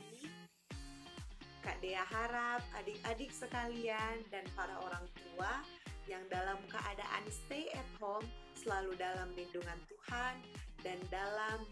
ini, Kak Dea harap adik-adik sekalian dan para orang tua yang dalam keadaan stay at home selalu dalam lindungan Tuhan dan dalam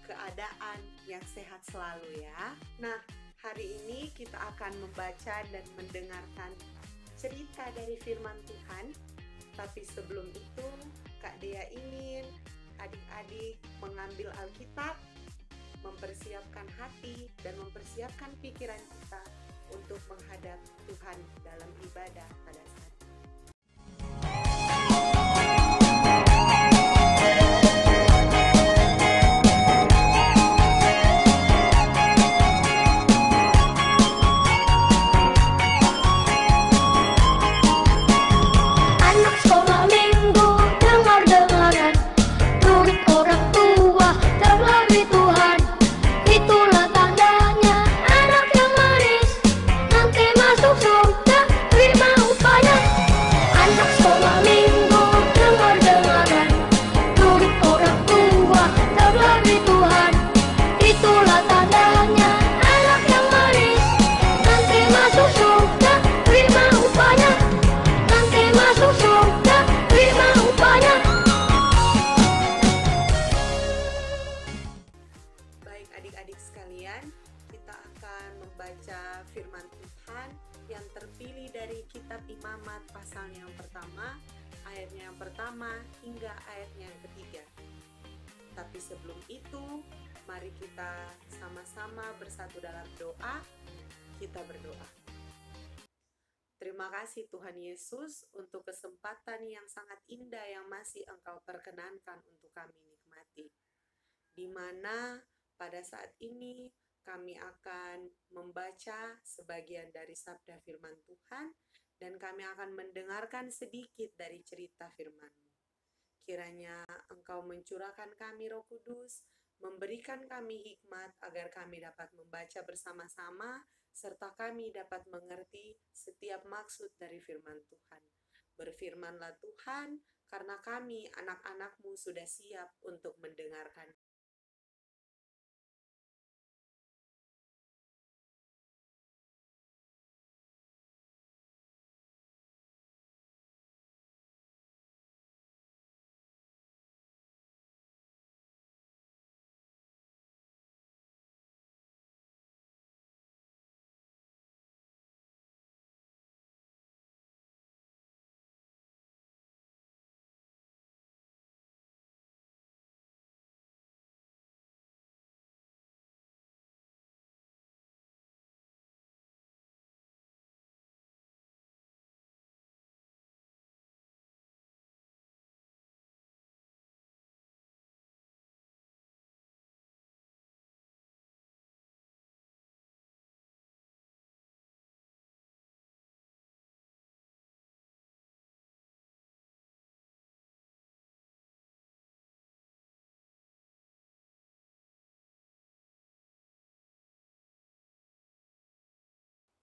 keadaan yang sehat selalu ya. Nah, hari ini kita akan membaca dan mendengarkan cerita dari firman Tuhan. Tapi sebelum itu, Kak Dea ingin adik-adik mengambil Alkitab, mempersiapkan hati dan mempersiapkan pikiran kita untuk menghadap Tuhan dalam ibadah pada saat ini. Adik-adik sekalian, kita akan membaca firman Tuhan yang terpilih dari kitab Imamat pasalnya yang pertama, ayatnya yang pertama hingga ayatnya yang ketiga. Tapi sebelum itu, mari kita sama-sama bersatu dalam doa. Kita berdoa. Terima kasih Tuhan Yesus untuk kesempatan yang sangat indah yang masih Engkau perkenankan untuk kami nikmati, di mana pada saat ini kami akan membaca sebagian dari sabda firman Tuhan dan kami akan mendengarkan sedikit dari cerita firman-Mu. Kiranya Engkau mencurahkan kami Roh Kudus, memberikan kami hikmat agar kami dapat membaca bersama-sama serta kami dapat mengerti setiap maksud dari firman Tuhan. Berfirmanlah Tuhan, karena kami anak-anak-Mu sudah siap untuk mendengarkan.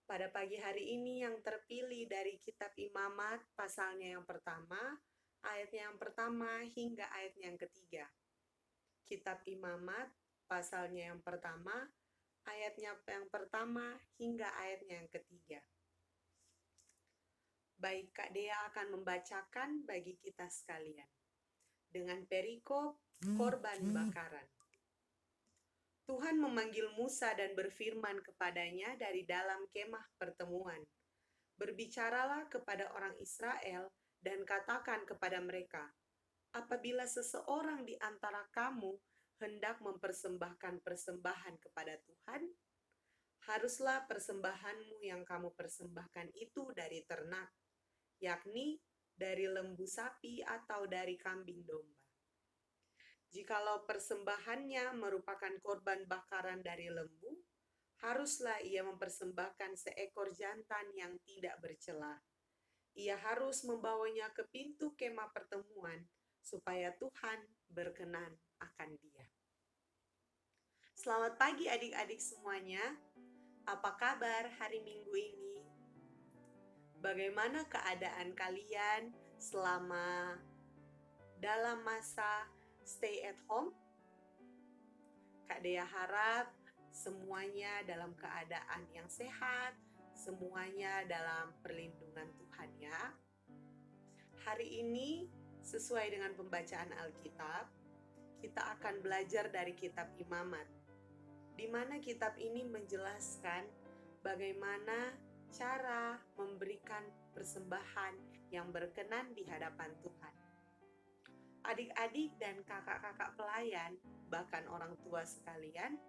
Pada pagi hari ini yang terpilih dari kitab Imamat pasalnya yang pertama, ayatnya yang pertama hingga ayatnya yang ketiga. Kitab Imamat pasalnya yang pertama, ayatnya yang pertama hingga ayatnya yang ketiga. Baik, Kak Dea akan membacakan bagi kita sekalian dengan perikop korban bakaran. Tuhan memanggil Musa dan berfirman kepadanya dari dalam kemah pertemuan. Berbicaralah kepada orang Israel dan katakan kepada mereka, apabila seseorang di antara kamu hendak mempersembahkan persembahan kepada Tuhan, haruslah persembahanmu yang kamu persembahkan itu dari ternak, yakni dari lembu sapi atau dari kambing domba. Jikalau persembahannya merupakan korban bakaran dari lembu, haruslah ia mempersembahkan seekor jantan yang tidak bercela. Ia harus membawanya ke pintu kemah pertemuan, supaya Tuhan berkenan akan dia. Selamat pagi adik-adik semuanya. Apa kabar hari Minggu ini? Bagaimana keadaan kalian selama dalam masa stay at home? Kak Dea harap semuanya dalam keadaan yang sehat, semuanya dalam perlindungan Tuhan ya. Hari ini sesuai dengan pembacaan Alkitab, kita akan belajar dari kitab Imamat, di mana kitab ini menjelaskan bagaimana cara memberikan persembahan yang berkenan di hadapan Tuhan. Adik-adik dan kakak-kakak pelayan, bahkan orang tua sekalian,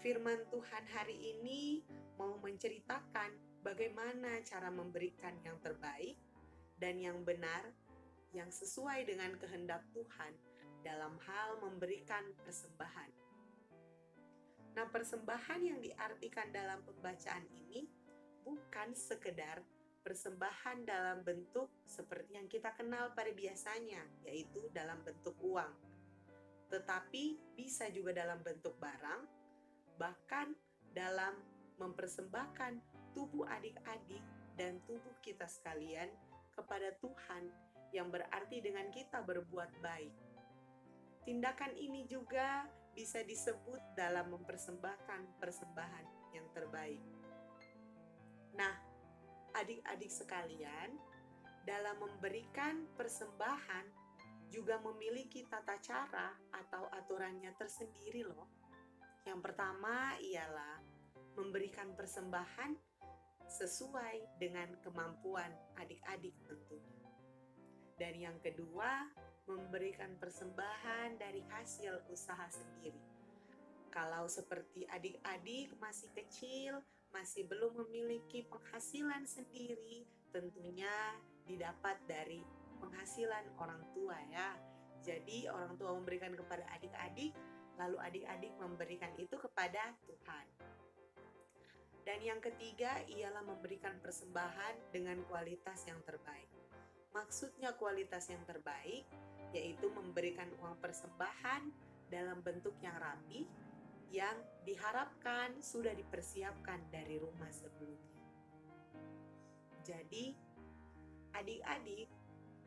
firman Tuhan hari ini mau menceritakan bagaimana cara memberikan yang terbaik dan yang benar, yang sesuai dengan kehendak Tuhan dalam hal memberikan persembahan. Nah, persembahan yang diartikan dalam pembacaan ini bukan sekedar persembahan dalam bentuk seperti yang kita kenal pada biasanya, yaitu dalam bentuk uang. Tetapi bisa juga dalam bentuk barang, bahkan dalam mempersembahkan tubuh adik-adik dan tubuh kita sekalian kepada Tuhan, yang berarti dengan kita berbuat baik. Tindakan ini juga bisa disebut dalam mempersembahkan persembahan yang terbaik. Nah, adik-adik sekalian, dalam memberikan persembahan juga memiliki tata cara atau aturannya tersendiri loh. Yang pertama ialah memberikan persembahan sesuai dengan kemampuan adik-adik tentunya. Dan yang kedua, memberikan persembahan dari hasil usaha sendiri. Kalau seperti adik-adik masih kecil, masih belum memiliki penghasilan sendiri, tentunya didapat dari penghasilan orang tua ya. Jadi orang tua memberikan kepada adik-adik, lalu adik-adik memberikan itu kepada Tuhan. Dan yang ketiga ialah memberikan persembahan dengan kualitas yang terbaik. Maksudnya kualitas yang terbaik yaitu memberikan uang persembahan dalam bentuk yang rapi, yang diharapkan sudah dipersiapkan dari rumah sebelumnya. Jadi, adik-adik,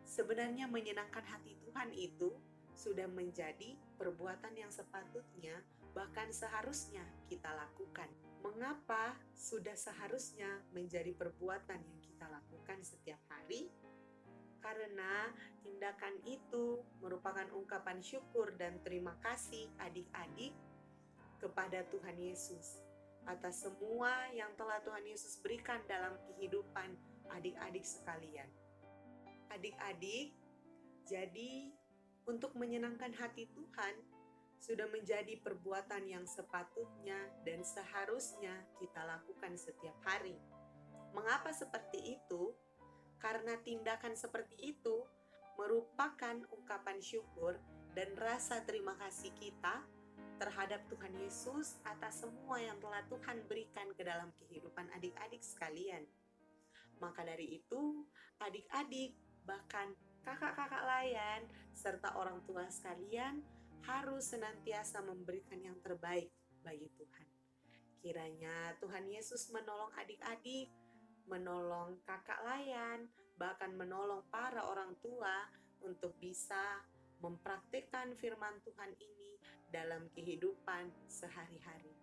sebenarnya menyenangkan hati Tuhan itu sudah menjadi perbuatan yang sepatutnya, bahkan seharusnya kita lakukan. Mengapa sudah seharusnya menjadi perbuatan yang kita lakukan setiap hari? Karena tindakan itu merupakan ungkapan syukur dan terima kasih adik-adik kepada Tuhan Yesus atas semua yang telah Tuhan Yesus berikan dalam kehidupan adik-adik sekalian. Adik-adik, jadi untuk menyenangkan hati Tuhan sudah menjadi perbuatan yang sepatutnya dan seharusnya kita lakukan setiap hari. Mengapa seperti itu? Karena tindakan seperti itu merupakan ungkapan syukur dan rasa terima kasih kita terhadap Tuhan Yesus atas semua yang telah Tuhan berikan ke dalam kehidupan adik-adik sekalian. Maka dari itu, adik-adik, bahkan kakak-kakak layan, serta orang tua sekalian harus senantiasa memberikan yang terbaik bagi Tuhan. Kiranya Tuhan Yesus menolong adik-adik, menolong kakak layan, bahkan menolong para orang tua untuk bisa mempraktikkan firman Tuhan ini dalam kehidupan sehari-hari.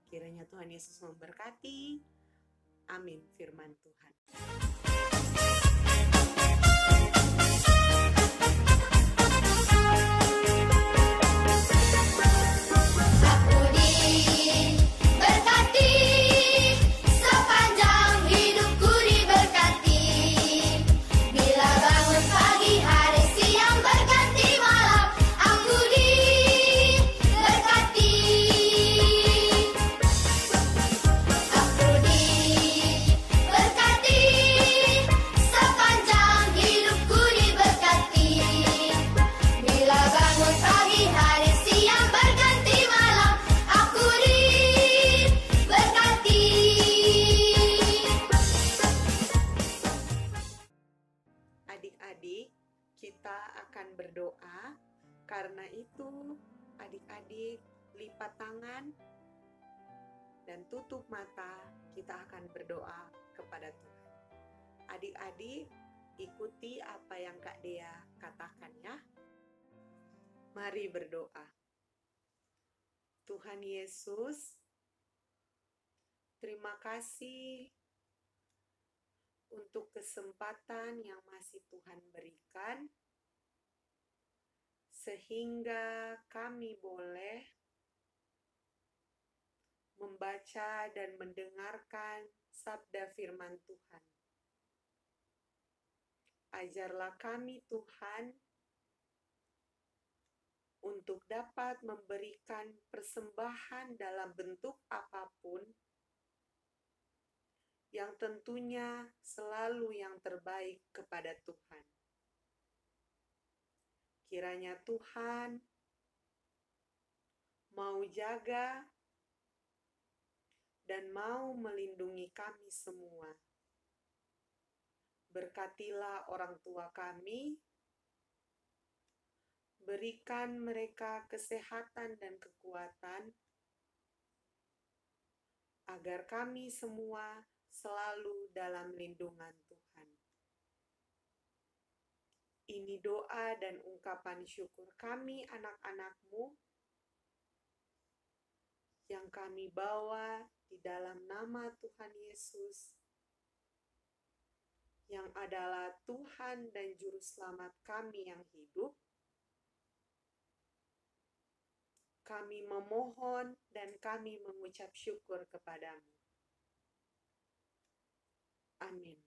Kiranya Tuhan Yesus memberkati. Amin firman Tuhan. Adik-adik, kita akan berdoa. Karena itu, adik-adik lipat tangan dan tutup mata. Kita akan berdoa kepada Tuhan. Adik-adik, ikuti apa yang Kak Dea katakan ya. Mari berdoa. Tuhan Yesus, terima kasih untuk kesempatan yang masih Tuhan berikan, sehingga kami boleh membaca dan mendengarkan sabda firman Tuhan. Ajarlah kami, Tuhan, untuk dapat memberikan persembahan dalam bentuk apapun, yang tentunya selalu yang terbaik kepada Tuhan. Kiranya Tuhan mau jaga dan mau melindungi kami semua. Berkatilah orang tua kami, berikan mereka kesehatan dan kekuatan, agar kami semua selalu dalam lindungan Tuhan. Ini doa dan ungkapan syukur kami anak-anak-Mu yang kami bawa di dalam nama Tuhan Yesus, yang adalah Tuhan dan Juru Selamat kami yang hidup. Kami memohon dan kami mengucap syukur kepadamu. Amin.